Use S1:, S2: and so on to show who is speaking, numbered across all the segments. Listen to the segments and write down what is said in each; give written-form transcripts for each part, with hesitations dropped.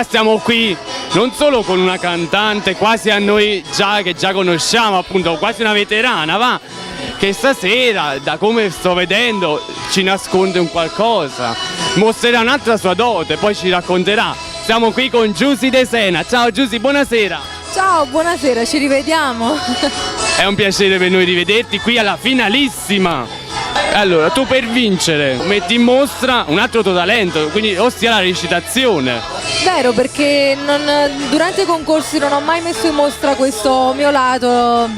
S1: Ora stiamo qui non solo con una cantante quasi a noi che già conosciamo, appunto, quasi una veterana, va, che stasera, da come sto vedendo, ci nasconde un qualcosa, mostrerà un'altra sua dote, poi ci racconterà. Siamo qui con Giusy De Sena. Ciao Giusy, buonasera.
S2: Ciao, buonasera, ci rivediamo.
S1: È un piacere per noi rivederti qui alla finalissima. Allora, tu per vincere metti in mostra un altro tuo talento, quindi ossia la recitazione.
S2: Vero, perché durante i concorsi non ho mai messo in mostra questo mio lato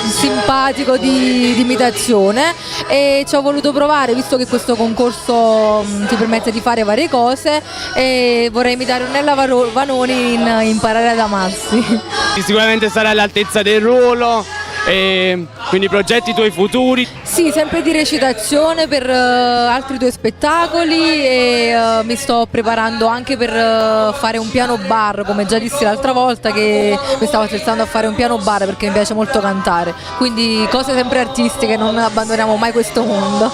S2: simpatico di imitazione e ci ho voluto provare, visto che questo concorso ti permette di fare varie cose, e vorrei imitare Ornella Vanoni in Imparare ad amarsi.
S1: Sicuramente sarai all'altezza del ruolo, e quindi progetti tuoi futuri.
S2: Sì, sempre di recitazione per altri 2 spettacoli e mi sto preparando anche per fare un piano bar, come già dissi l'altra volta, che mi stavo attrezzando a fare un piano bar perché mi piace molto cantare, quindi cose sempre artistiche, non abbandoniamo mai questo mondo.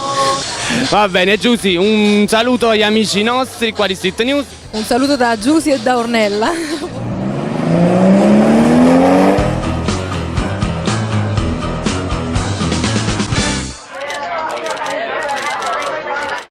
S1: Va bene Giusy, un saluto agli amici nostri qua di Street News.
S2: Un saluto da Giusy e da Ornella.